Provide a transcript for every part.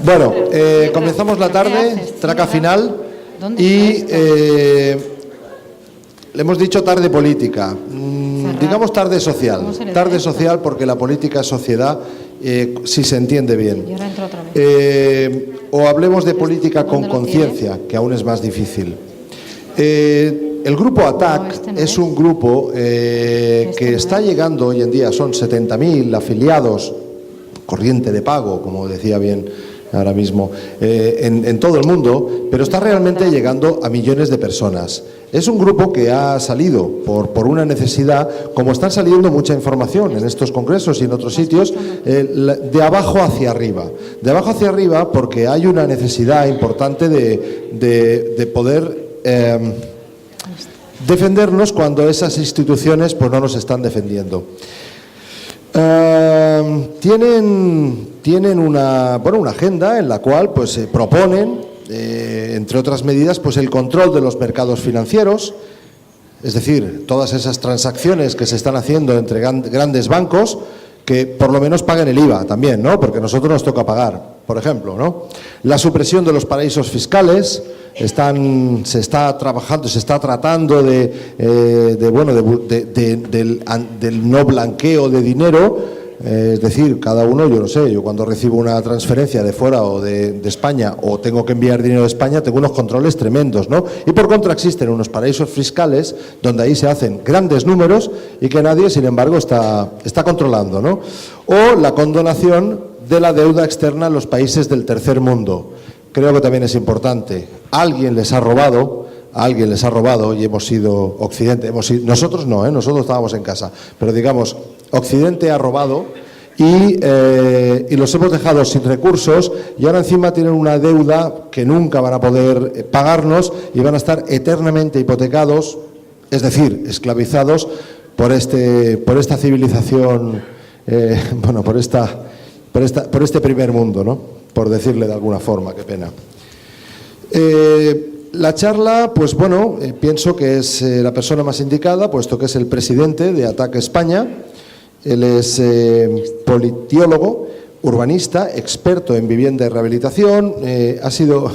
Bueno, comenzamos la tarde, traca final, y le hemos dicho tarde política, digamos tarde social porque la política es sociedad, si se entiende bien. O hablemos de política con conciencia, que aún es más difícil. El grupo ATAC es un grupo que está llegando hoy en día, son 70.000 afiliados, corriente de pago, como decía bien ahora mismo, en todo el mundo, pero está realmente llegando a millones de personas. Es un grupo que ha salido por una necesidad, como están saliendo mucha información en estos congresos y en otros sitios, de abajo hacia arriba. De abajo hacia arriba porque hay una necesidad importante de poder defendernos cuando esas instituciones pues no nos están defendiendo. Tienen una agenda en la cual pues proponen, entre otras medidas, pues el control de los mercados financieros, es decir, todas esas transacciones que se están haciendo entre grandes bancos, que por lo menos paguen el IVA también, ¿no? Porque a nosotros nos toca pagar, por ejemplo, ¿no? La supresión de los paraísos fiscales, se está tratando del no blanqueo de dinero. Es decir, cada uno, yo no sé, yo cuando recibo una transferencia de fuera o de España, o tengo que enviar dinero de España, tengo unos controles tremendos, ¿no? Y por contra existen unos paraísos fiscales donde ahí se hacen grandes números y que nadie, sin embargo, está controlando, ¿no? O la condonación de la deuda externa en los países del tercer mundo. Creo que también es importante. Alguien les ha robado y hemos sido Occidente. Nosotros no, nosotros estábamos en casa, pero digamos, Occidente ha robado y los hemos dejado sin recursos y ahora encima tienen una deuda que nunca van a poder pagarnos y van a estar eternamente hipotecados, es decir, esclavizados por esta civilización, por este primer mundo, ¿no? Por decirle de alguna forma, qué pena. La charla, pues bueno, pienso que es la persona más indicada, puesto que es el presidente de ATAC España. Él es politólogo, urbanista, experto en vivienda y rehabilitación, ha sido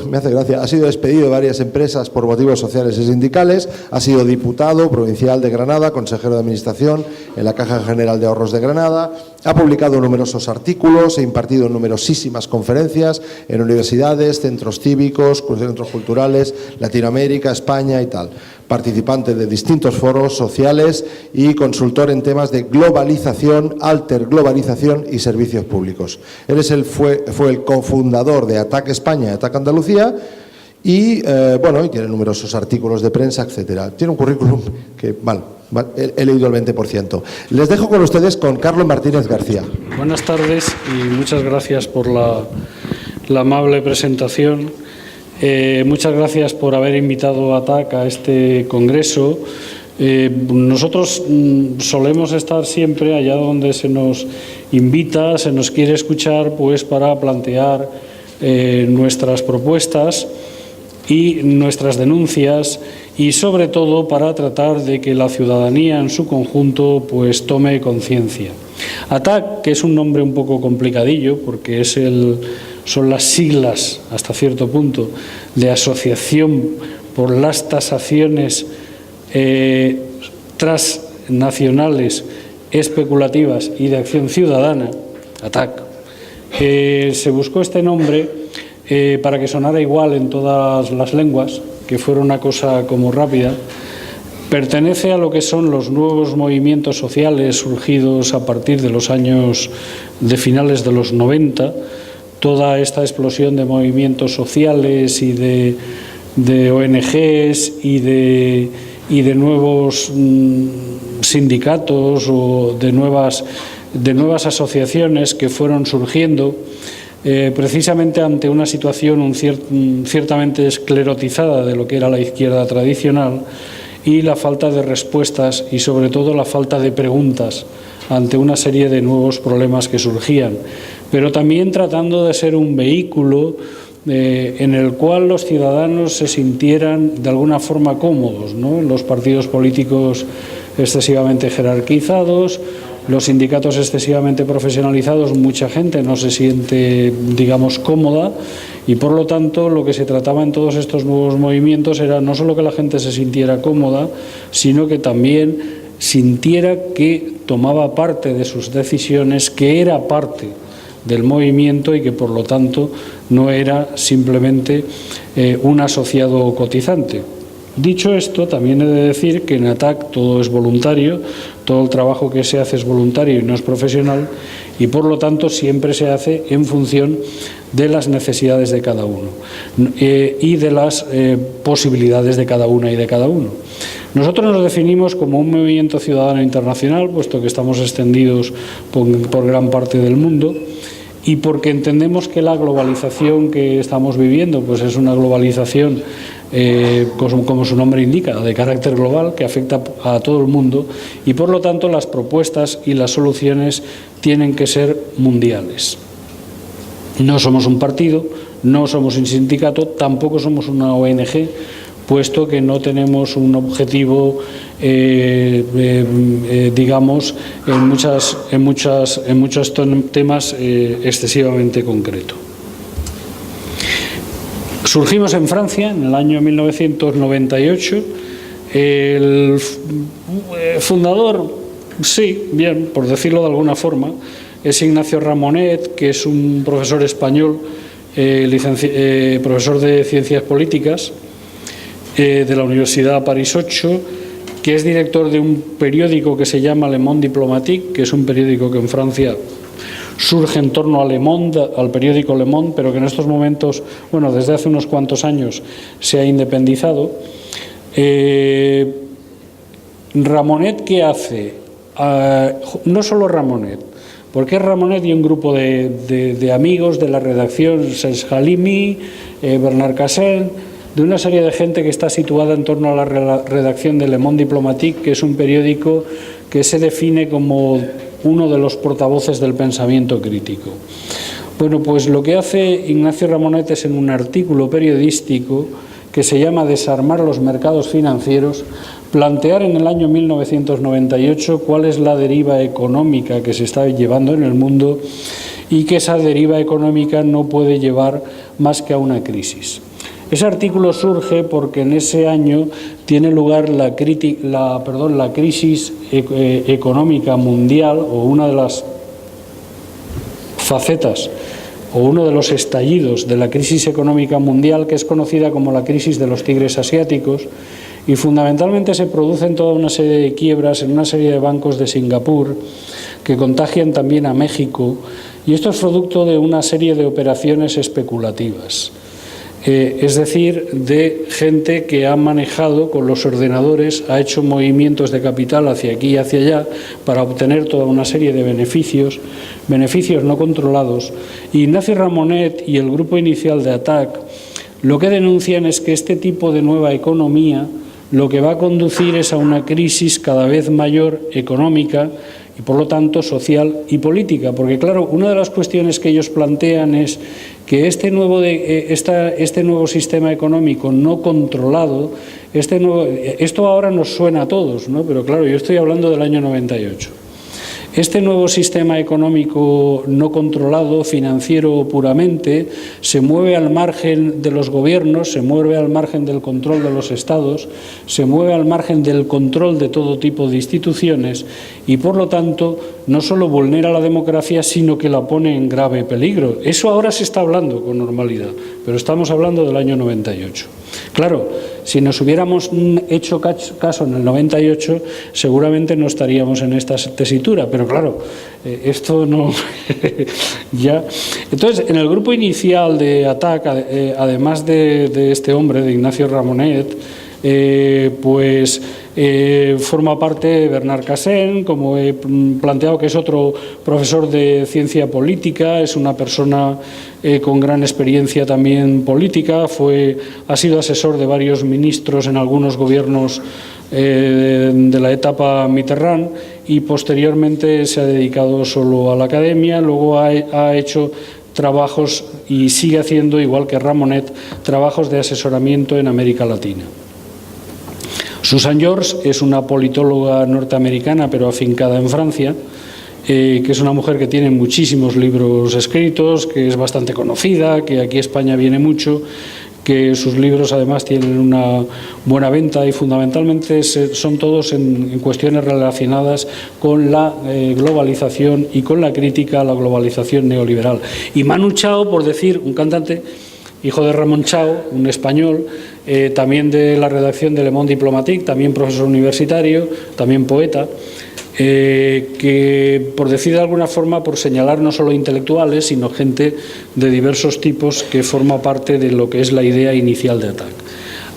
despedido de varias empresas por motivos sociales y sindicales, ha sido diputado provincial de Granada, consejero de administración en la Caja General de Ahorros de Granada, ha publicado numerosos artículos e impartido numerosísimas conferencias en universidades, centros cívicos, centros culturales, Latinoamérica, España y tal. Participante de distintos foros sociales y consultor en temas de globalización, alterglobalización y servicios públicos. Él fue el cofundador de ATAC España y ATAC Andalucía y tiene numerosos artículos de prensa, etcétera. Tiene un currículum que, he leído el 20%. Les dejo con ustedes con Carlos Martínez García. Buenas tardes y muchas gracias por la amable presentación. Muchas gracias por haber invitado a ATAC a este congreso. Nosotros solemos estar siempre allá donde se nos invita, se nos quiere escuchar, pues para plantear nuestras propuestas y nuestras denuncias y sobre todo para tratar de que la ciudadanía en su conjunto pues tome conciencia. ATAC, que es un nombre un poco complicadillo porque son las siglas, hasta cierto punto, de Asociación por las Tasaciones Transnacionales Especulativas y de Acción Ciudadana, ATAC. Se buscó este nombre para que sonara igual en todas las lenguas, que fuera una cosa como rápida. Pertenece a lo que son los nuevos movimientos sociales surgidos a partir de los años de finales de los 90, toda esta explosión de movimientos sociales y de ONGs y de nuevos sindicatos o de nuevas asociaciones que fueron surgiendo precisamente ante una situación ciertamente esclerotizada de lo que era la izquierda tradicional y la falta de respuestas y sobre todo la falta de preguntas ante una serie de nuevos problemas que surgían, pero también tratando de ser un vehículo en el cual los ciudadanos se sintieran de alguna forma cómodos, ¿no? Los partidos políticos excesivamente jerarquizados, los sindicatos excesivamente profesionalizados, mucha gente no se siente, digamos, cómoda y, por lo tanto, lo que se trataba en todos estos nuevos movimientos era no solo que la gente se sintiera cómoda, sino que también sintiera que tomaba parte de sus decisiones, que era parte del movimiento y que, por lo tanto, no era simplemente un asociado cotizante. Dicho esto, también he de decir que en ATAC todo es voluntario, todo el trabajo que se hace es voluntario y no es profesional y, por lo tanto, siempre se hace en función de las necesidades de cada uno y de las posibilidades de cada una y de cada uno. Nosotros nos definimos como un movimiento ciudadano internacional, puesto que estamos extendidos por gran parte del mundo, y porque entendemos que la globalización que estamos viviendo pues es una globalización, como su nombre indica, de carácter global, que afecta a todo el mundo y, por lo tanto, las propuestas y las soluciones tienen que ser mundiales. No somos un partido, no somos un sindicato, tampoco somos una ONG, puesto que no tenemos un objetivo, digamos, en muchos temas excesivamente concreto. Surgimos en Francia en el año 1998. El fundador, sí, bien, por decirlo de alguna forma, es Ignacio Ramonet, que es un profesor español, profesor de Ciencias Políticas, de la Universidad París 8, que es director de un periódico que se llama Le Monde Diplomatique, que es un periódico que en Francia surge en torno a Le Monde, al periódico Le Monde, pero que en estos momentos, bueno, desde hace unos cuantos años se ha independizado. Ramonet, ¿qué hace? No solo Ramonet, porque es Ramonet y un grupo de amigos de la redacción, Serge Halimi, Bernard Cassel, de una serie de gente que está situada en torno a la redacción de Le Monde Diplomatique, que es un periódico que se define como uno de los portavoces del pensamiento crítico. Bueno, pues lo que hace Ignacio Ramonet es, en un artículo periodístico que se llama Desarmar los mercados financieros, plantear en el año 1998 cuál es la deriva económica que se está llevando en el mundo y que esa deriva económica no puede llevar más que a una crisis. Ese artículo surge porque en ese año tiene lugar la crisis económica mundial, o una de las facetas o uno de los estallidos de la crisis económica mundial, que es conocida como la crisis de los tigres asiáticos, y fundamentalmente se producen toda una serie de quiebras en una serie de bancos de Singapur que contagian también a México, y esto es producto de una serie de operaciones especulativas. Es decir, de gente que ha manejado con los ordenadores, ha hecho movimientos de capital hacia aquí y hacia allá para obtener toda una serie de beneficios no controlados. Ignacio Ramonet y el grupo inicial de ATAC lo que denuncian es que este tipo de nueva economía lo que va a conducir es a una crisis cada vez mayor económica y, por lo tanto, social y política. Porque, claro, una de las cuestiones que ellos plantean es que este nuevo sistema económico no controlado, esto ahora nos suena a todos, ¿no? Pero claro, yo estoy hablando del año 98. Este nuevo sistema económico no controlado, financiero puramente, se mueve al margen de los gobiernos, se mueve al margen del control de los estados, se mueve al margen del control de todo tipo de instituciones y, por lo tanto, no solo vulnera la democracia, sino que la pone en grave peligro. Eso ahora se está hablando con normalidad, pero estamos hablando del año 98. Claro, si nos hubiéramos hecho caso en el 98, seguramente no estaríamos en esta tesitura, pero claro, esto no... ya. Entonces, en el grupo inicial de ATAC, además de este hombre, de Ignacio Ramonet, Forma parte Bernard Cassen, como he planteado, que es otro profesor de ciencia política, es una persona con gran experiencia también política, ha sido asesor de varios ministros en algunos gobiernos de la etapa Mitterrand y posteriormente se ha dedicado solo a la academia, luego ha hecho trabajos y sigue haciendo, igual que Ramonet, trabajos de asesoramiento en América Latina. Susan George es una politóloga norteamericana pero afincada en Francia, que es una mujer que tiene muchísimos libros escritos, que es bastante conocida, que aquí a España viene mucho, que sus libros además tienen una buena venta y fundamentalmente son todos en cuestiones relacionadas con la globalización y con la crítica a la globalización neoliberal. Y Manu Chao, por decir, un cantante, hijo de Ramón Chao, un español, también de la redacción de Le Monde Diplomatique, también profesor universitario, también poeta, que, por decir de alguna forma, por señalar no solo intelectuales, sino gente de diversos tipos que forma parte de lo que es la idea inicial de ATAC.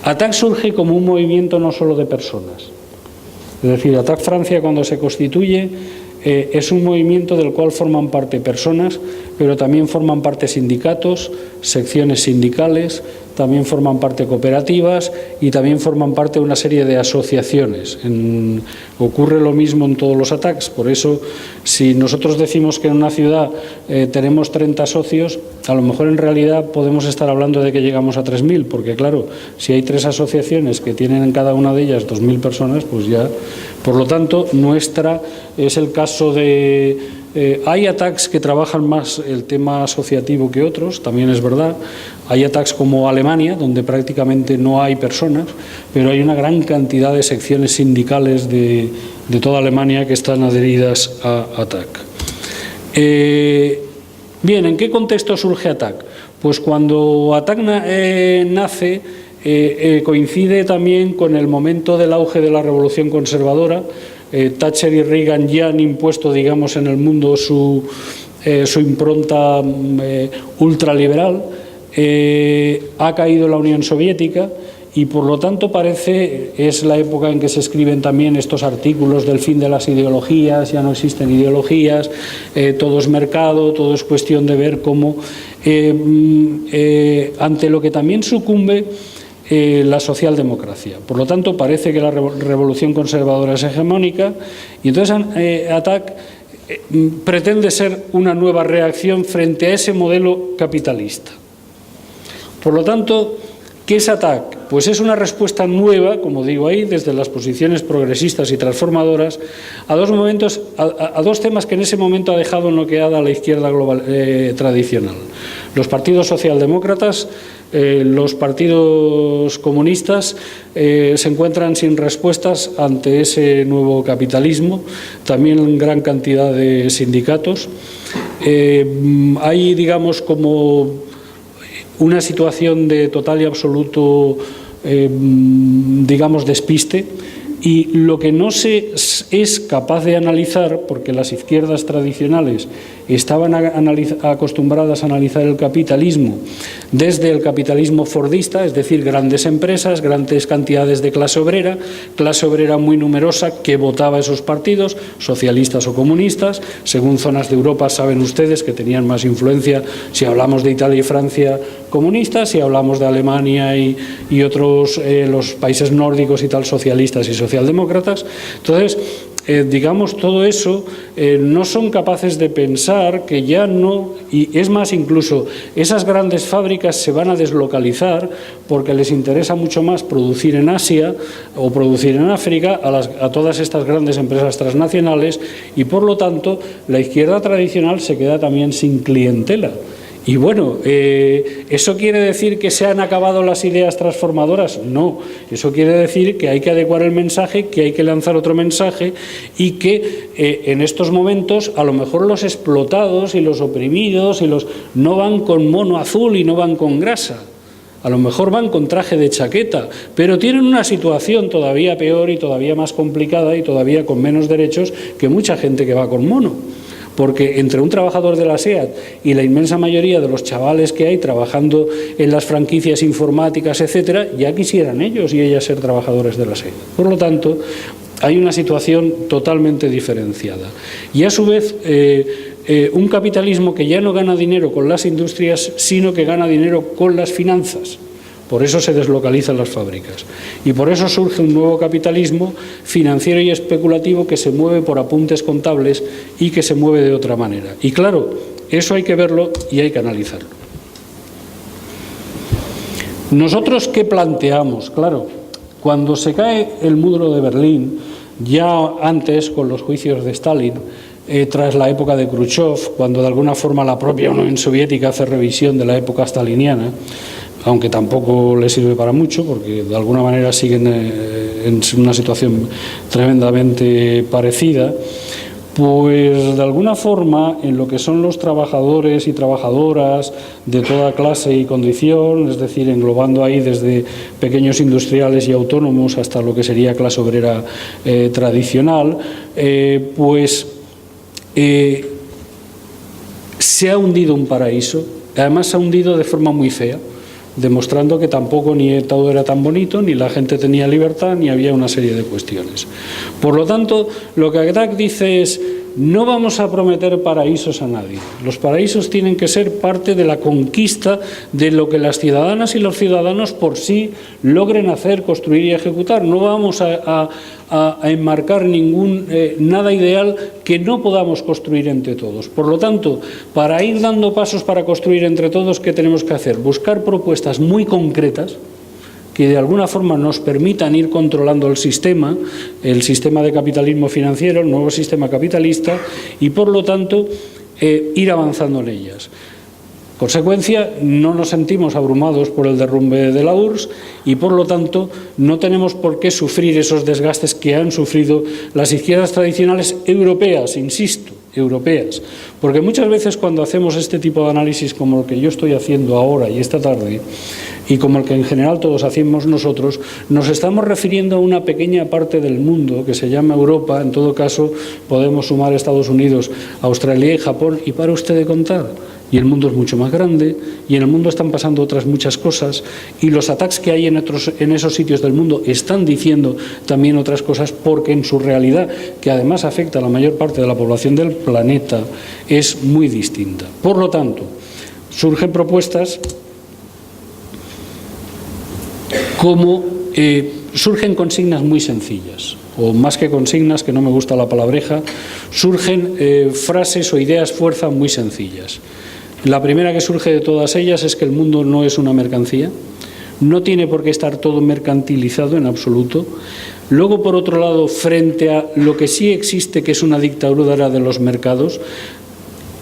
ATAC surge como un movimiento no solo de personas. Es decir, ATAC Francia, cuando se constituye, es un movimiento del cual forman parte personas, pero también forman parte sindicatos, secciones sindicales, también forman parte cooperativas y también forman parte de una serie de asociaciones. Ocurre lo mismo en todos los ATACs, por eso si nosotros decimos que en una ciudad tenemos 30 socios, a lo mejor en realidad podemos estar hablando de que llegamos a 3.000, porque claro, si hay 3 asociaciones que tienen en cada una de ellas 2.000 personas, pues ya, por lo tanto, nuestra es el caso de... hay ATACs que trabajan más el tema asociativo que otros, también es verdad. Hay ATACs como Alemania, donde prácticamente no hay personas, pero hay una gran cantidad de secciones sindicales de toda Alemania que están adheridas a ATAC. Bien, ¿en qué contexto surge ATAC? Pues cuando ATAC nace, coincide también con el momento del auge de la revolución conservadora. Thatcher y Reagan ya han impuesto, digamos, en el mundo su impronta ultraliberal. Ha caído la Unión Soviética y, por lo tanto, es la época en que se escriben también estos artículos del fin de las ideologías, ya no existen ideologías, todo es mercado, todo es cuestión de ver cómo, ante lo que también sucumbe la socialdemocracia. Por lo tanto, parece que la revolución conservadora es hegemónica y entonces ATAC pretende ser una nueva reacción frente a ese modelo capitalista. Por lo tanto, ¿qué es ATAC? Pues es una respuesta nueva, como digo ahí, desde las posiciones progresistas y transformadoras, a dos temas que en ese momento ha dejado noqueada a la izquierda tradicional. Los partidos socialdemócratas, los partidos comunistas se encuentran sin respuestas ante ese nuevo capitalismo, también gran cantidad de sindicatos. Hay, digamos, como una situación de total y absoluto, digamos, despiste, y lo que no se es capaz de analizar, porque las izquierdas tradicionales estaban acostumbradas a analizar el capitalismo desde el capitalismo fordista, es decir, grandes empresas, grandes cantidades de clase obrera muy numerosa que votaba esos partidos, socialistas o comunistas, según zonas de Europa saben ustedes que tenían más influencia, si hablamos de Italia y Francia, comunistas, si hablamos de Alemania y otros, los países nórdicos y tal, socialistas y socialdemócratas. Entonces, digamos, todo eso no son capaces de pensar que ya no, y es más, incluso esas grandes fábricas se van a deslocalizar porque les interesa mucho más producir en Asia o producir en África a todas estas grandes empresas transnacionales y, por lo tanto, la izquierda tradicional se queda también sin clientela. Y bueno, ¿eso quiere decir que se han acabado las ideas transformadoras? No, eso quiere decir que hay que adecuar el mensaje, que hay que lanzar otro mensaje y que en estos momentos a lo mejor los explotados y los oprimidos no van con mono azul y no van con grasa. A lo mejor van con traje de chaqueta, pero tienen una situación todavía peor y todavía más complicada y todavía con menos derechos que mucha gente que va con mono. porque entre un trabajador de la SEAT y la inmensa mayoría de los chavales que hay trabajando en las franquicias informáticas, etcétera, ya quisieran ellos y ellas ser trabajadores de la SEAT. Por lo tanto, hay una situación totalmente diferenciada. Y a su vez, un capitalismo que ya no gana dinero con las industrias, sino que gana dinero con las finanzas. Por eso se deslocalizan las fábricas. Y por eso surge un nuevo capitalismo financiero y especulativo que se mueve por apuntes contables y que se mueve de otra manera. Y claro, eso hay que verlo y hay que analizarlo. ¿Nosotros qué planteamos? Claro, cuando se cae el muro de Berlín, ya antes con los juicios de Stalin, tras la época de Khrushchev, cuando de alguna forma la propia Unión Soviética hace revisión de la época staliniana, aunque tampoco le sirve para mucho, porque de alguna manera siguen en una situación tremendamente parecida, pues de alguna forma en lo que son los trabajadores y trabajadoras de toda clase y condición, es decir, englobando ahí desde pequeños industriales y autónomos hasta lo que sería clase obrera tradicional, se ha hundido un paraíso, además se ha hundido de forma muy fea, demostrando que tampoco ni todo era tan bonito, ni la gente tenía libertad, ni había una serie de cuestiones. Por lo tanto, lo que ACTAC dice es: no vamos a prometer paraísos a nadie. Los paraísos tienen que ser parte de la conquista de lo que las ciudadanas y los ciudadanos por sí logren hacer, construir y ejecutar. No vamos a enmarcar nada ideal que no podamos construir entre todos. Por lo tanto, para ir dando pasos para construir entre todos, ¿qué tenemos que hacer? Buscar propuestas muy concretas que de alguna forma nos permitan ir controlando el sistema de capitalismo financiero, el nuevo sistema capitalista, y por lo tanto ir avanzando en ellas. Consecuencia, no nos sentimos abrumados por el derrumbe de la URSS y por lo tanto no tenemos por qué sufrir esos desgastes que han sufrido las izquierdas tradicionales europeas, insisto, europeas, porque muchas veces cuando hacemos este tipo de análisis como el que yo estoy haciendo ahora y esta tarde, y como el que en general todos hacemos nosotros, nos estamos refiriendo a una pequeña parte del mundo que se llama Europa. En todo caso, podemos sumar Estados Unidos, Australia y Japón, y para usted de contar. Y el mundo es mucho más grande, y en el mundo están pasando otras muchas cosas, y los ataques que hay en esos sitios del mundo están diciendo también otras cosas, porque en su realidad, que además afecta a la mayor parte de la población del planeta, es muy distinta. Por lo tanto, surgen propuestas como surgen consignas muy sencillas, o más que consignas, que no me gusta la palabreja, surgen frases o ideas fuerza muy sencillas. La primera que surge de todas ellas es que el mundo no es una mercancía, no tiene por qué estar todo mercantilizado en absoluto. Luego, por otro lado, frente a lo que sí existe, que es una dictadura de los mercados,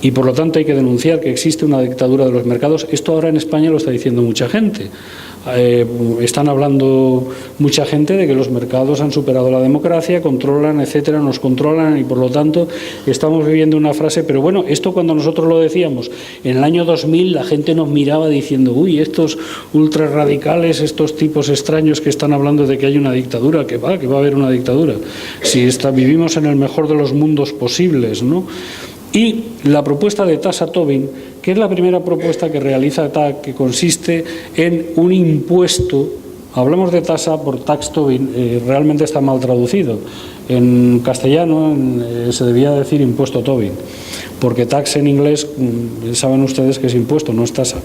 y por lo tanto hay que denunciar que existe una dictadura de los mercados. Esto ahora en España lo está diciendo mucha gente. Están hablando mucha gente de que los mercados han superado la democracia, controlan, etcétera, nos controlan, y por lo tanto estamos viviendo una frase. Pero bueno, esto cuando nosotros lo decíamos en el año 2000, la gente nos miraba diciendo: uy, estos ultrarradicales, estos tipos extraños que están hablando de que hay una dictadura, que va a haber una dictadura, si vivimos en el mejor de los mundos posibles, ¿no? Y la propuesta de tasa Tobin, que es la primera propuesta que realiza ATTAC, que consiste en un impuesto. Hablamos de tasa por tax Tobin, realmente está mal traducido. En castellano se debía decir impuesto Tobin, porque tax en inglés saben ustedes que es impuesto, no es tasa.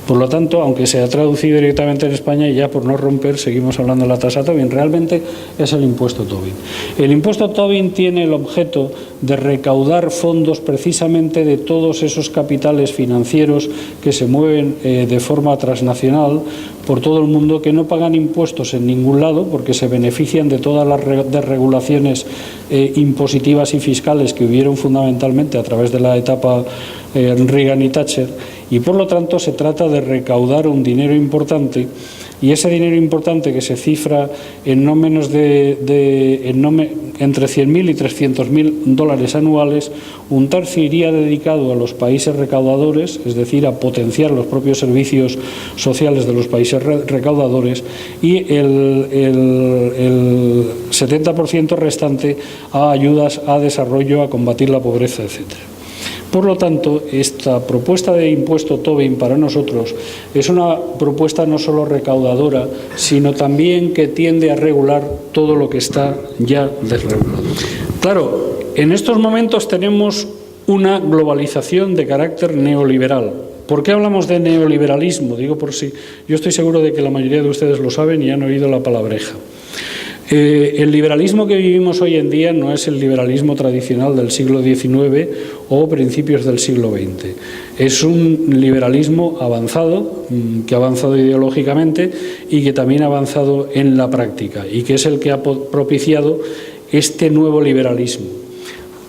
Por lo tanto, aunque se ha traducido directamente en España, y ya por no romper seguimos hablando de la tasa Tobin, realmente es el impuesto Tobin. El impuesto Tobin tiene el objeto de recaudar fondos precisamente de todos esos capitales financieros que se mueven de forma transnacional por todo el mundo, que no pagan impuestos en ningún lado porque se benefician de todas las desregulaciones impositivas y fiscales que hubieron fundamentalmente a través de la etapa Reagan y Thatcher, y por lo tanto se trata de recaudar un dinero importante, y ese dinero importante, que se cifra en no menos entre 100.000 y 300.000 dólares anuales, un tercio iría dedicado a los países recaudadores, es decir, a potenciar los propios servicios sociales de los países recaudadores, y el 70% restante a ayudas a desarrollo, a combatir la pobreza, etcétera. Por lo tanto, esta propuesta de impuesto Tobin para nosotros es una propuesta no solo recaudadora, sino también que tiende a regular todo lo que está ya desregulado. Claro, en estos momentos tenemos una globalización de carácter neoliberal. ¿Por qué hablamos de neoliberalismo? Digo por sí. Yo estoy seguro de que la mayoría de ustedes lo saben y han oído la palabreja. El liberalismo que vivimos hoy en día no es el liberalismo tradicional del siglo XIX o principios del siglo XX. Es un liberalismo avanzado, que ha avanzado ideológicamente y que también ha avanzado en la práctica, y que es el que ha propiciado este nuevo liberalismo.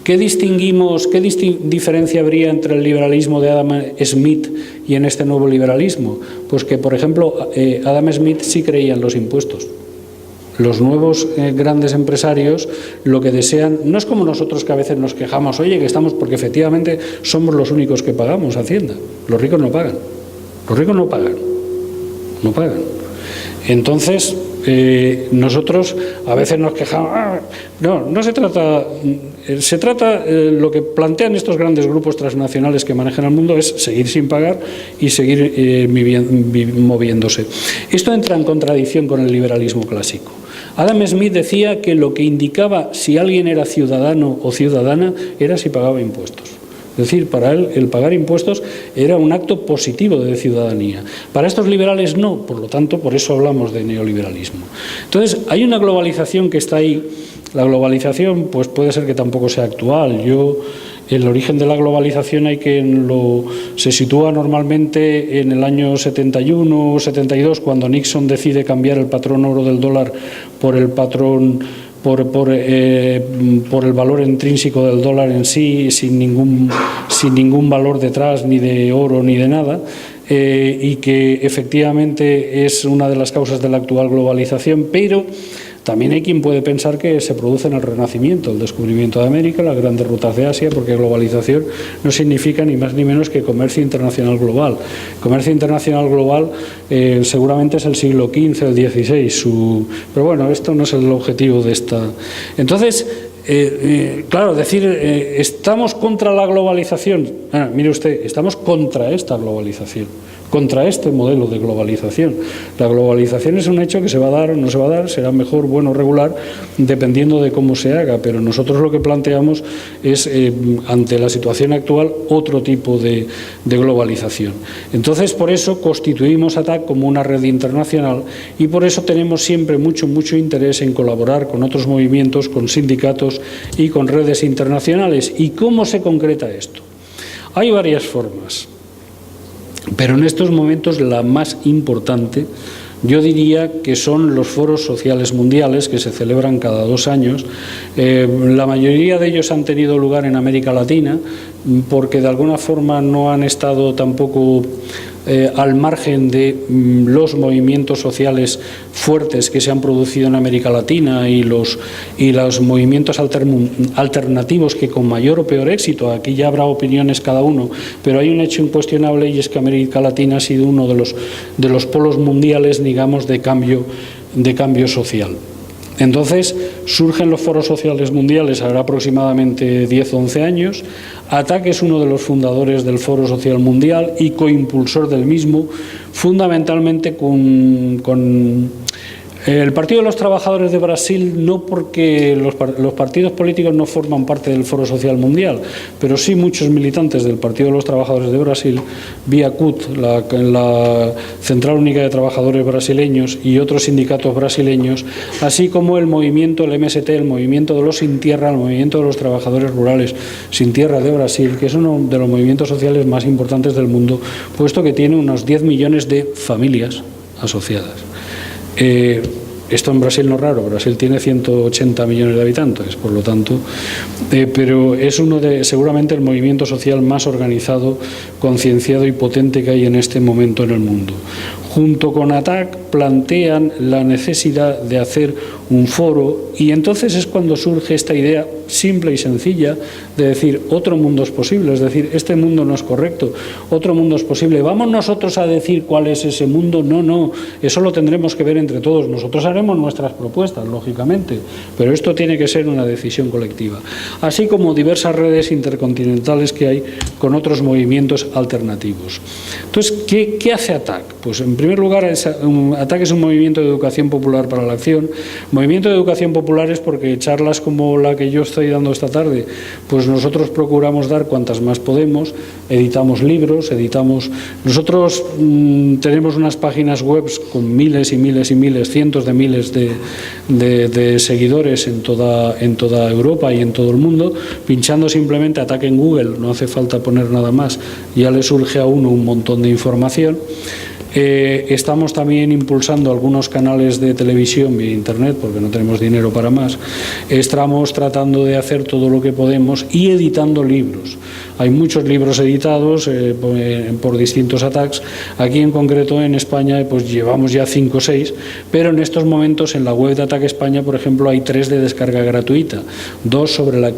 ¿Qué distinguimos, qué diferencia habría entre el liberalismo de Adam Smith y en este nuevo liberalismo? Pues que, por ejemplo, Adam Smith sí creía en los impuestos. Los nuevos grandes empresarios lo que desean, no es como nosotros que a veces nos quejamos, oye, que estamos, porque efectivamente somos los únicos que pagamos Hacienda. Los ricos no pagan. Los ricos no pagan. No pagan. Entonces, nosotros a veces nos quejamos. No se trata. Se trata, lo que plantean estos grandes grupos transnacionales que manejan el mundo es seguir sin pagar y seguir moviéndose. Esto entra en contradicción con el liberalismo clásico. Adam Smith decía que lo que indicaba si alguien era ciudadano o ciudadana era si pagaba impuestos. Es decir, para él el pagar impuestos era un acto positivo de ciudadanía. Para estos liberales no, por lo tanto, por eso hablamos de neoliberalismo. Entonces, hay una globalización que está ahí. La globalización pues puede ser que tampoco sea actual. El origen de la globalización se sitúa normalmente en el año 71 o 72, cuando Nixon decide cambiar el patrón oro del dólar por el patrón por el valor intrínseco del dólar en sí, sin ningún valor detrás, ni de oro ni de nada, y que efectivamente es una de las causas de la actual globalización, pero también hay quien puede pensar que se produce en el Renacimiento, el descubrimiento de América, las grandes rutas de Asia, porque globalización no significa ni más ni menos que comercio internacional global. Comercio internacional global seguramente es el siglo XV, el XVI, pero bueno, esto no es el objetivo de esta. Entonces, claro, decir estamos contra la globalización. Mire usted, estamos contra esta globalización, contra este modelo de globalización. La globalización es un hecho que se va a dar o no se va a dar, será mejor, bueno, regular, dependiendo de cómo se haga, pero nosotros lo que planteamos es, ante la situación actual, otro tipo de globalización. Entonces, por eso constituimos ATAC como una red internacional y por eso tenemos siempre mucho interés en colaborar con otros movimientos, con sindicatos y con redes internacionales. ¿Y cómo se concreta esto? Hay varias formas. Pero en estos momentos la más importante, yo diría que son los foros sociales mundiales que se celebran cada 2 años. La mayoría de ellos han tenido lugar en América Latina porque de alguna forma no han estado tampoco al margen de los movimientos sociales fuertes que se han producido en América Latina y los movimientos alternativos que con mayor o peor éxito, aquí ya habrá opiniones cada uno, pero hay un hecho incuestionable y es que América Latina ha sido uno de los polos mundiales, digamos, de cambio social. Entonces surgen los foros sociales mundiales, habrá aproximadamente 10 o 11 años. ATAC es uno de los fundadores del Foro Social Mundial y coimpulsor del mismo, fundamentalmente con el Partido de los Trabajadores de Brasil, no porque los partidos políticos no forman parte del Foro Social Mundial, pero sí muchos militantes del Partido de los Trabajadores de Brasil, vía CUT, la Central Única de Trabajadores Brasileños y otros sindicatos brasileños, así como el movimiento, el MST, el movimiento de los Sin Tierra, el movimiento de los trabajadores rurales sin tierra de Brasil, que es uno de los movimientos sociales más importantes del mundo, puesto que tiene unos 10 millones de familias asociadas. Esto en Brasil no es raro, Brasil tiene 180 millones de habitantes, por lo tanto, pero es seguramente el movimiento social más organizado, concienciado y potente que hay en este momento en el mundo. Junto con ATAC plantean la necesidad de hacer un foro y entonces es cuando surge esta idea simple y sencilla de decir otro mundo es posible, es decir, este mundo no es correcto, otro mundo es posible. ¿Vamos nosotros a decir cuál es ese mundo? No, eso lo tendremos que ver entre todos. Nosotros haremos nuestras propuestas, lógicamente, pero esto tiene que ser una decisión colectiva. Así como diversas redes intercontinentales que hay con otros movimientos alternativos. Entonces, ¿qué hace ATAC? Pues en primer lugar, ATAC es un movimiento de educación popular para la acción. Movimiento de educación popular es porque charlas como la que yo estoy dando esta tarde, pues nosotros procuramos dar cuantas más podemos, editamos libros, nosotros tenemos unas páginas web con miles y miles y miles, cientos de miles de seguidores en toda Europa y en todo el mundo. Pinchando simplemente ATAC en Google, no hace falta poner nada más, ya le surge a uno un montón de información. Estamos también impulsando algunos canales de televisión y internet, porque no tenemos dinero para más. Estamos tratando de hacer todo lo que podemos y editando libros. Hay muchos libros editados por distintos ATACs. Aquí en concreto en España pues llevamos ya 5 o 6, pero en estos momentos en la web de ATAC España, por ejemplo, hay 3 de descarga gratuita, 2 sobre la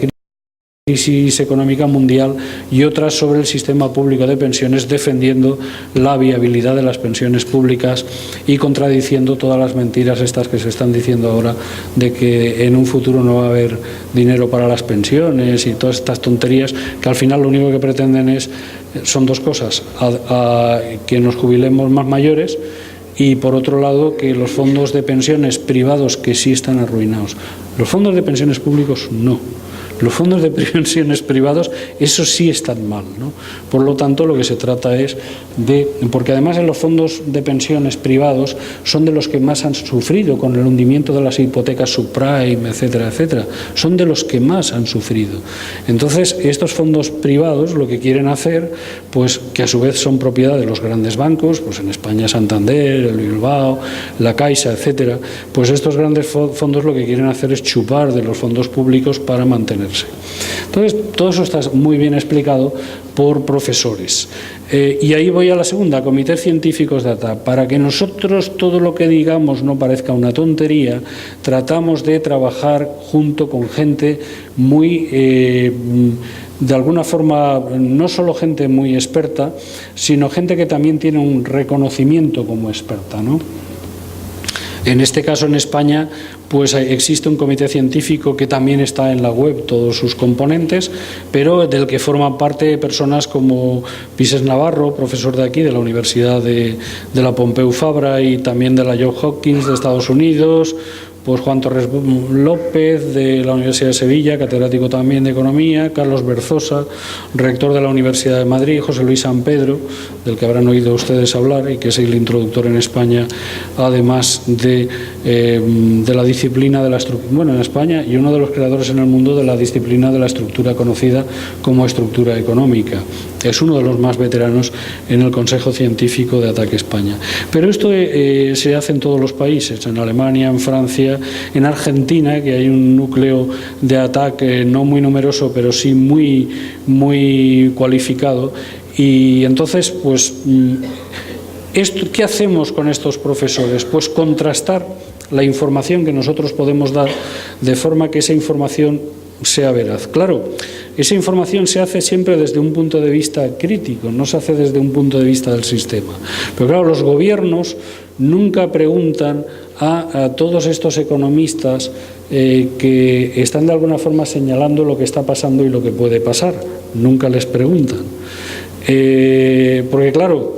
crisis económica mundial y otras sobre el sistema público de pensiones, defendiendo la viabilidad de las pensiones públicas y contradiciendo todas las mentiras estas que se están diciendo ahora de que en un futuro no va a haber dinero para las pensiones y todas estas tonterías que al final lo único que pretenden son 2 cosas: que nos jubilemos más mayores, y por otro lado que los fondos de pensiones privados, que sí están arruinados. Los fondos de pensiones públicos no. Los fondos de pensiones privados, esos sí están mal, ¿no? Por lo tanto, lo que se trata es porque además en los fondos de pensiones privados son de los que más han sufrido con el hundimiento de las hipotecas subprime, etcétera, etcétera. Son de los que más han sufrido. Entonces, estos fondos privados lo que quieren hacer, pues que a su vez son propiedad de los grandes bancos, pues en España Santander, el Bilbao, la Caixa, etcétera, pues estos grandes fondos lo que quieren hacer es chupar de los fondos públicos para mantener. Entonces, todo eso está muy bien explicado por profesores. Y ahí voy a la segunda, comités científicos de ATAC. Para que nosotros todo lo que digamos no parezca una tontería, tratamos de trabajar junto con gente muy, de alguna forma, no solo gente muy experta, sino gente que también tiene un reconocimiento como experta, ¿no? En este caso, en España, pues existe un comité científico que también está en la web, todos sus componentes, pero del que forman parte personas como Pises Navarro, profesor de aquí, de la Universidad de la Pompeu Fabra y también de la Johns Hopkins de Estados Unidos, pues Juan Torres López de la Universidad de Sevilla, catedrático también de Economía, Carlos Berzosa, rector de la Universidad de Madrid, José Luis San Pedro, del que habrán oído ustedes hablar y que es el introductor en España, además de la disciplina de la estructura, bueno, en España, y uno de los creadores en el mundo de la disciplina de la estructura conocida como estructura económica. Es uno de los más veteranos en el Consejo Científico de ATAC España. Pero esto se hace en todos los países, en Alemania, en Francia, en Argentina, que hay un núcleo de ATAC no muy numeroso, pero sí muy, muy cualificado. Y entonces, pues, ¿qué hacemos con estos profesores? Pues contrastar la información que nosotros podemos dar de forma que esa información sea veraz. Claro, esa información se hace siempre desde un punto de vista crítico, no se hace desde un punto de vista del sistema. Pero claro, los gobiernos nunca preguntan a todos estos economistas que están de alguna forma señalando lo que está pasando y lo que puede pasar. Nunca les preguntan. Porque claro,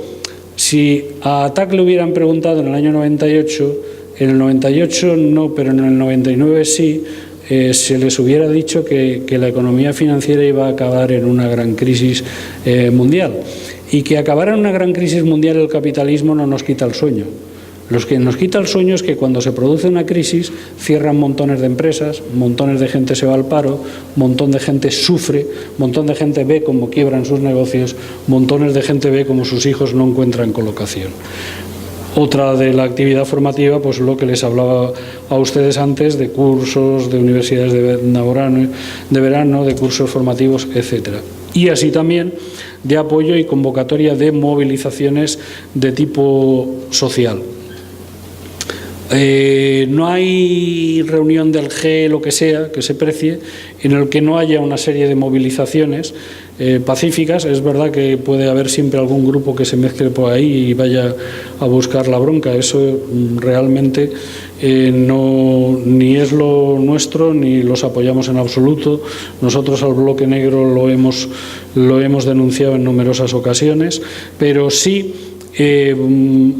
si a ATAC le hubieran preguntado en el año 98, en el 98 no, pero en el 99 sí, se les hubiera dicho que la economía financiera iba a acabar en una gran crisis mundial. Y que acabar en una gran crisis mundial el capitalismo no nos quita el sueño. Lo que nos quita el sueño es que cuando se produce una crisis cierran montones de empresas, montones de gente se va al paro, montón de gente sufre, montón de gente ve cómo quiebran sus negocios, montones de gente ve cómo sus hijos no encuentran colocación. Otra de la actividad formativa, pues lo que les hablaba a ustedes antes, de cursos, de universidades de verano, de cursos formativos, etcétera. Y así también de apoyo y convocatoria de movilizaciones de tipo social. No hay reunión del G, lo que sea, que se precie, en el que no haya una serie de movilizaciones pacíficas. Es verdad que puede haber siempre algún grupo que se mezcle por ahí y vaya a buscar la bronca. Eso realmente ni es lo nuestro ni los apoyamos en absoluto. Nosotros al bloque negro lo hemos denunciado en numerosas ocasiones, pero sí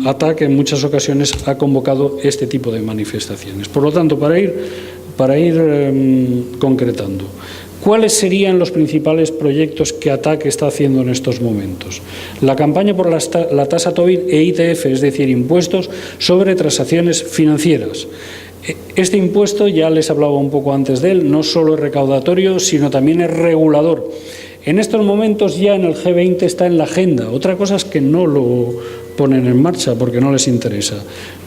ATAC en muchas ocasiones ha convocado este tipo de manifestaciones. Por lo tanto, para ir concretando, ¿cuáles serían los principales proyectos que ATAC está haciendo en estos momentos? La campaña por la tasa Tobin e ITF, es decir, impuestos sobre transacciones financieras. Este impuesto, ya les hablaba un poco antes de él, no solo es recaudatorio, sino también es regulador. En estos momentos ya en el G20 está en la agenda. Otra cosa es que no lo ponen en marcha porque no les interesa.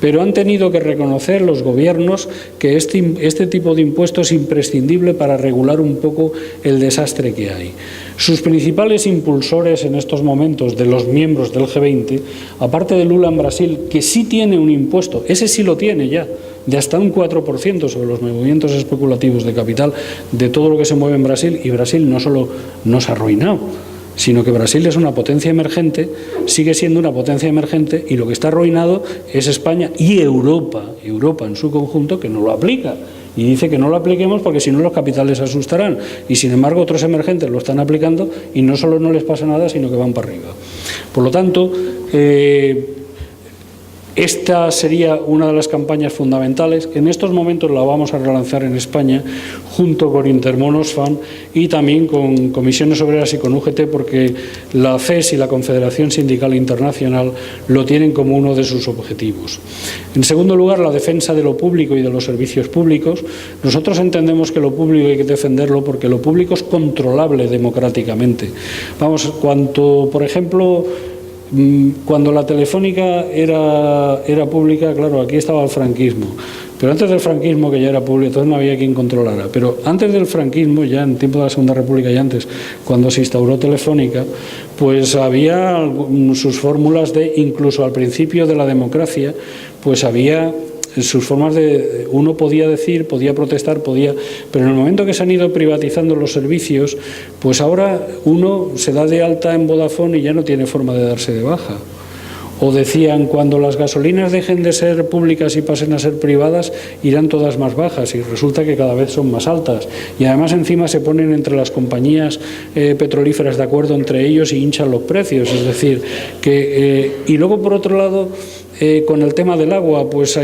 Pero han tenido que reconocer los gobiernos que este tipo de impuesto es imprescindible para regular un poco el desastre que hay. Sus principales impulsores en estos momentos de los miembros del G20, aparte de Lula en Brasil, que sí tiene un impuesto, ese sí lo tiene ya, de hasta un 4% sobre los movimientos especulativos de capital de todo lo que se mueve en Brasil, y Brasil no solo no se ha arruinado, sino que Brasil es una potencia emergente, sigue siendo una potencia emergente, y lo que está arruinado es España y Europa en su conjunto, que no lo aplica. Y dice que no lo apliquemos porque si no los capitales se asustarán. Y sin embargo otros emergentes lo están aplicando y no solo no les pasa nada, sino que van para arriba. Por lo tanto, esta sería una de las campañas fundamentales. En estos momentos la vamos a relanzar en España junto con Intermonosfan y también con Comisiones Obreras y con UGT, porque la CES y la Confederación Sindical Internacional lo tienen como uno de sus objetivos. En segundo lugar, la defensa de lo público y de los servicios públicos. Nosotros entendemos que lo público hay que defenderlo porque lo público es controlable democráticamente. Vamos, por ejemplo, cuando la Telefónica era pública, claro, aquí estaba el franquismo, pero antes del franquismo, que ya era público, entonces no había quien controlara, pero antes del franquismo, ya en tiempo de la Segunda República y antes, cuando se instauró Telefónica, pues había sus fórmulas incluso al principio de la democracia, pues había sus formas de, uno podía decir, podía protestar, pero en el momento que se han ido privatizando los servicios, pues ahora uno se da de alta en Vodafone y ya no tiene forma de darse de baja. O decían, cuando las gasolinas dejen de ser públicas y pasen a ser privadas, irán todas más bajas, y resulta que cada vez son más altas. Y además encima se ponen entre las compañías petrolíferas de acuerdo entre ellos y hinchan los precios. Es decir, y luego por otro lado, con el tema del agua, pues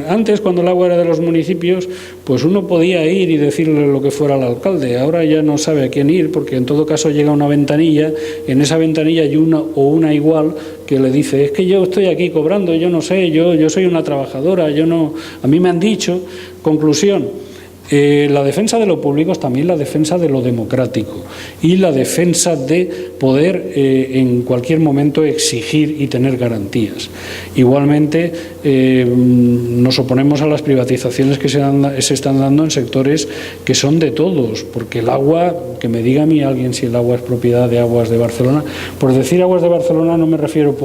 antes, cuando el agua era de los municipios, pues uno podía ir y decirle lo que fuera al alcalde. Ahora ya no sabe a quién ir, porque en todo caso llega una ventanilla, en esa ventanilla hay una igual que le dice: es que yo estoy aquí cobrando, yo no sé, yo soy una trabajadora, a mí me han dicho. Conclusión. La defensa de lo público es también la defensa de lo democrático y la defensa de poder en cualquier momento exigir y tener garantías. Igualmente, nos oponemos a las privatizaciones que se están dando en sectores que son de todos, porque el agua, que me diga a mí alguien si el agua es propiedad de Aguas de Barcelona. Por decir Aguas de Barcelona no me refiero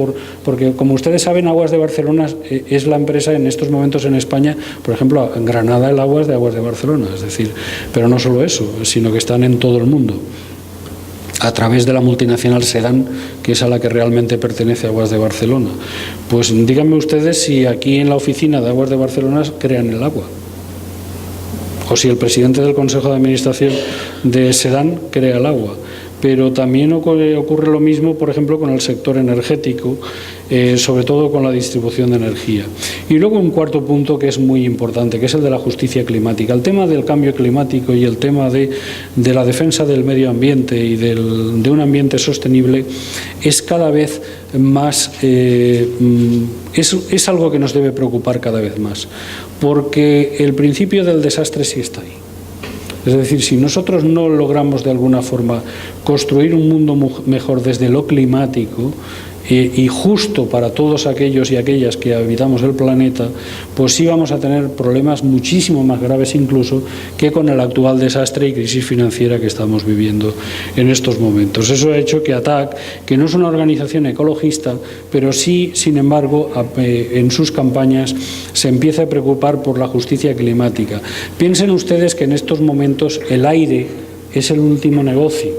porque como ustedes saben, Aguas de Barcelona es la empresa en estos momentos en España, por ejemplo, en Granada el agua es de Aguas de Barcelona. Es decir, pero no solo eso, sino que están en todo el mundo a través de la multinacional Sedan, que es a la que realmente pertenece Aguas de Barcelona. Pues díganme ustedes si aquí en la oficina de Aguas de Barcelona crean el agua, o si el presidente del Consejo de Administración de Sedan crea el agua. Pero también ocurre lo mismo, por ejemplo, con el sector energético, sobre todo con la distribución de energía. Y luego un cuarto punto que es muy importante, que es el de la justicia climática. El tema del cambio climático y el tema de la defensa del medio ambiente y de un ambiente sostenible es cada vez más, es algo que nos debe preocupar cada vez más, porque el principio del desastre sí está ahí. Es decir, si nosotros no logramos de alguna forma construir un mundo mejor desde lo climático y justo para todos aquellos y aquellas que habitamos el planeta, pues sí vamos a tener problemas muchísimo más graves incluso que con el actual desastre y crisis financiera que estamos viviendo en estos momentos. Eso ha hecho que ATAC, que no es una organización ecologista, pero sí, sin embargo, en sus campañas se empieza a preocupar por la justicia climática. Piensen ustedes que en estos momentos el aire es el último negocio.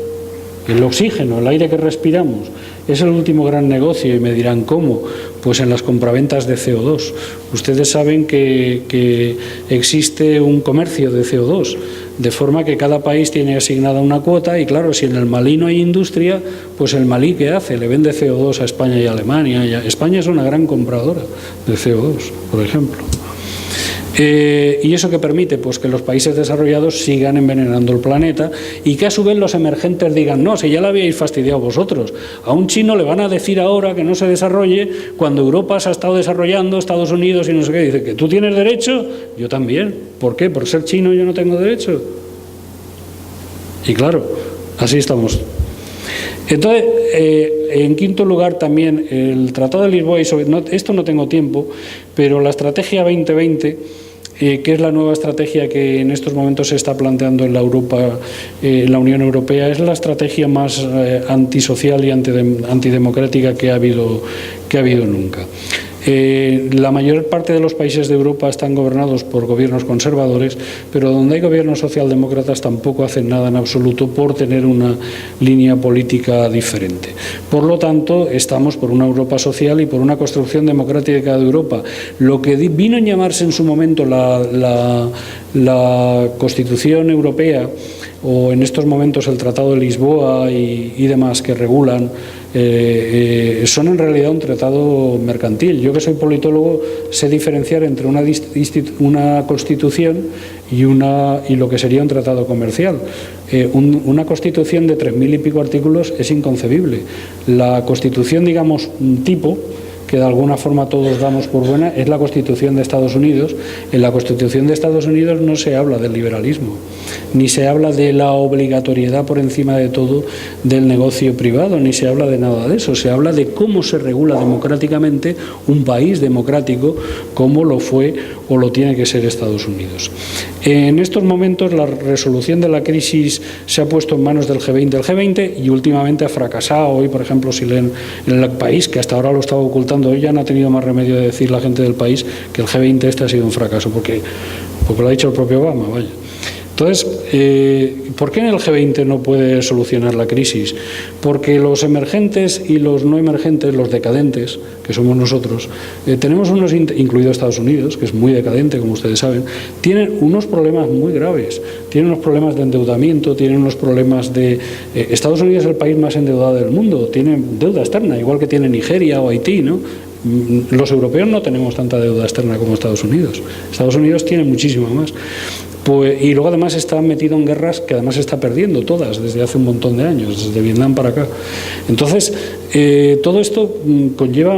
El oxígeno, el aire que respiramos, es el último gran negocio. Y me dirán, ¿cómo? Pues en las compraventas de CO2. Ustedes saben que existe un comercio de CO2, de forma que cada país tiene asignada una cuota y, claro, si en el Malí no hay industria, pues el Malí, ¿qué hace? Le vende CO2 a España y a Alemania. España es una gran compradora de CO2, por ejemplo. ¿Y eso qué permite? Pues que los países desarrollados sigan envenenando el planeta y que a su vez los emergentes digan, no, si ya lo habíais fastidiado vosotros. A un chino le van a decir ahora que no se desarrolle cuando Europa se ha estado desarrollando, Estados Unidos y no sé qué. Dice que tú tienes derecho, yo también. ¿Por qué? ¿Por ser chino yo no tengo derecho? Y claro, así estamos. Entonces, en quinto lugar también el Tratado de Lisboa, y esto no tengo tiempo, pero la Estrategia 2020, que es la nueva estrategia que en estos momentos se está planteando en la Unión Europea, es la estrategia más antisocial y antidemocrática que ha habido nunca. La mayor parte de los países de Europa están gobernados por gobiernos conservadores, pero donde hay gobiernos socialdemócratas tampoco hacen nada en absoluto por tener una línea política diferente. Por lo tanto, estamos por una Europa social y por una construcción democrática de Europa. Lo que vino a llamarse en su momento la Constitución Europea, o en estos momentos el Tratado de Lisboa y demás que regulan, son en realidad un tratado mercantil. Yo, que soy politólogo, sé diferenciar entre una constitución y lo que sería un tratado comercial. Una constitución de 3.000 y pico artículos es inconcebible. La constitución, digamos, tipo, que de alguna forma todos damos por buena, es la Constitución de Estados Unidos. En la Constitución de Estados Unidos no se habla del liberalismo, ni se habla de la obligatoriedad por encima de todo del negocio privado, ni se habla de nada de eso. Se habla de cómo se regula democráticamente un país democrático como lo fue o lo tiene que ser Estados Unidos. En estos momentos la resolución de la crisis se ha puesto en manos del G20. El G20 y últimamente ha fracasado. Hoy, por ejemplo, si leen en el país, que hasta ahora lo estaba ocultando, hoy ya no ha tenido más remedio de decir la gente del país que el G20 ha sido un fracaso, porque lo ha dicho el propio Obama, vaya. Entonces, ¿por qué en el G20 no puede solucionar la crisis? Porque los emergentes y los no emergentes, los decadentes, que somos nosotros, tenemos unos, incluido Estados Unidos, que es muy decadente, como ustedes saben, tienen unos problemas muy graves. Tienen unos problemas de endeudamiento, tienen unos problemas de... Estados Unidos es el país más endeudado del mundo, tiene deuda externa, igual que tiene Nigeria o Haití, ¿no? Los europeos no tenemos tanta deuda externa como Estados Unidos. Estados Unidos tiene muchísimo más. Y luego además está metido en guerras que además está perdiendo todas desde hace un montón de años, desde Vietnam para acá. Entonces, todo esto conlleva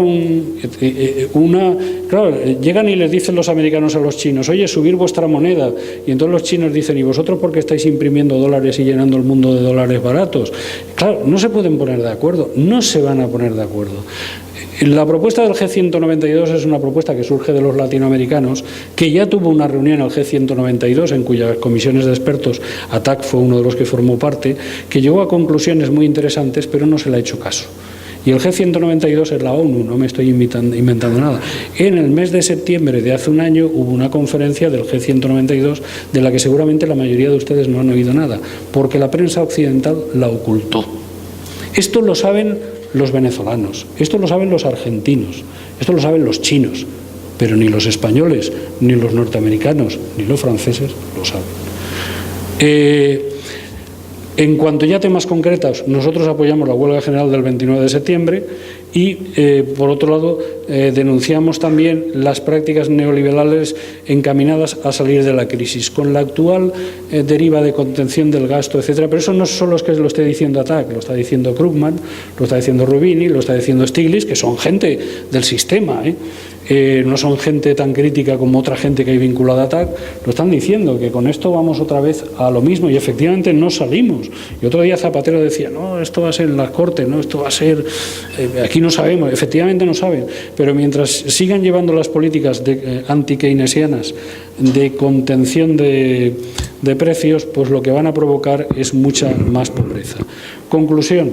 claro, llegan y les dicen los americanos a los chinos, oye, subir vuestra moneda, y entonces los chinos dicen, ¿y vosotros por qué estáis imprimiendo dólares y llenando el mundo de dólares baratos? Claro, no se pueden poner de acuerdo, no se van a poner de acuerdo. La propuesta del G192 es una propuesta que surge de los latinoamericanos, que ya tuvo una reunión el G192, en cuyas comisiones de expertos ATAC fue uno de los que formó parte, que llegó a conclusiones muy interesantes, pero no se le ha hecho caso. Y el G192 es la ONU, no me estoy inventando nada. En el mes de septiembre de hace un año hubo una conferencia del G192 de la que seguramente la mayoría de ustedes no han oído nada, porque la prensa occidental la ocultó. Esto lo saben los venezolanos, esto lo saben los argentinos, esto lo saben los chinos, pero ni los españoles, ni los norteamericanos, ni los franceses lo saben. En cuanto ya a temas concretos, nosotros apoyamos la huelga general del 29 de septiembre y, por otro lado, denunciamos también las prácticas neoliberales encaminadas a salir de la crisis, con la actual deriva de contención del gasto, etcétera. Pero eso no solo es que lo esté diciendo ATAC, lo está diciendo Krugman, lo está diciendo Rubini, lo está diciendo Stiglitz, que son gente del sistema, no son gente tan crítica como otra gente que hay vinculada a ATAC, lo están diciendo, que con esto vamos otra vez a lo mismo, y efectivamente no salimos. Y otro día Zapatero decía, no, esto va a ser en las Cortes, no, esto va a ser, aquí no sabemos, efectivamente no saben, pero mientras sigan llevando las políticas anti-keynesianas de contención de precios, pues lo que van a provocar es mucha más pobreza. Conclusión.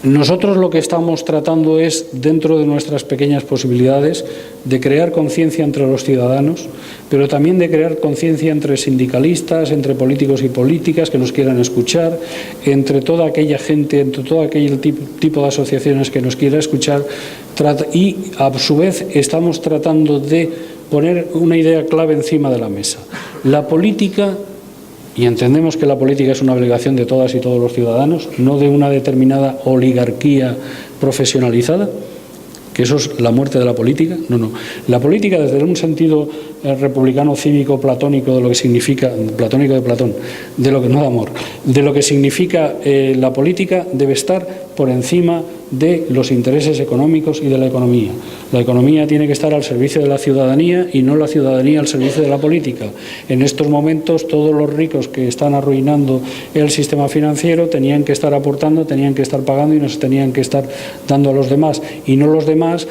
Nosotros lo que estamos tratando es, dentro de nuestras pequeñas posibilidades, de crear conciencia entre los ciudadanos, pero también de crear conciencia entre sindicalistas, entre políticos y políticas que nos quieran escuchar, entre toda aquella gente, entre todo aquel tipo de asociaciones que nos quiera escuchar, y a su vez estamos tratando de poner una idea clave encima de la mesa. La política, y entendemos que la política es una obligación de todas y todos los ciudadanos, no de una determinada oligarquía profesionalizada, que eso es la muerte de la política. No. La política, desde un sentido republicano, cívico, platónico, de lo que significa, platónico de Platón, de lo que no de amor, de lo que significa la política, debe estar por encima de los intereses económicos y de la economía. La economía tiene que estar al servicio de la ciudadanía y no la ciudadanía al servicio de la política. En estos momentos todos los ricos que están arruinando el sistema financiero tenían que estar aportando, tenían que estar pagando y nos tenían que estar dando a los demás, y no los demás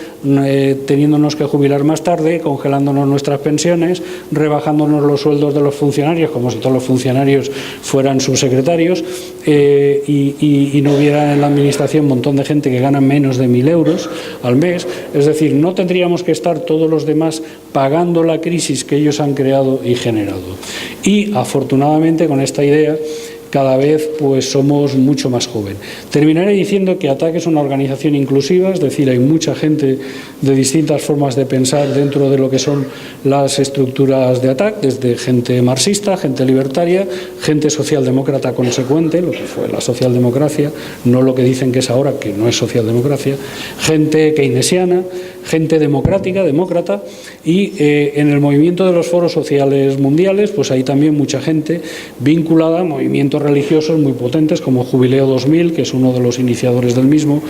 teniéndonos que jubilar más tarde, congelándonos nuestras pensiones, rebajándonos los sueldos de los funcionarios, como si todos los funcionarios fueran subsecretarios, y no hubiera en la administración un montón de gente que gana menos de 1.000 euros al mes. Es decir, no tendríamos que estar todos los demás pagando la crisis que ellos han creado y generado. Y afortunadamente con esta idea cada vez pues somos mucho más jóvenes. Terminaré diciendo que ATAC es una organización inclusiva, es decir, hay mucha gente de distintas formas de pensar dentro de lo que son las estructuras de ATAC, desde gente marxista, gente libertaria, gente socialdemócrata consecuente, lo que fue la socialdemocracia, no lo que dicen que es ahora, que no es socialdemocracia, gente keynesiana, gente democrática, demócrata, y en el movimiento de los foros sociales mundiales pues hay también mucha gente vinculada a movimientos religiosos muy potentes como Jubileo 2000, que es uno de los iniciadores del mismo,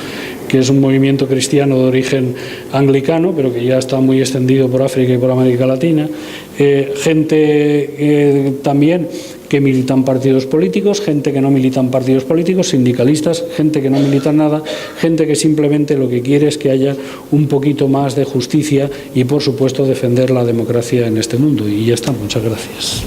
que es un movimiento cristiano de origen anglicano, pero que ya está muy extendido por África y por América Latina, gente también que militan partidos políticos, gente que no militan partidos políticos, sindicalistas, gente que no milita nada, gente que simplemente lo que quiere es que haya un poquito más de justicia y, por supuesto, defender la democracia en este mundo. Y ya está, muchas gracias.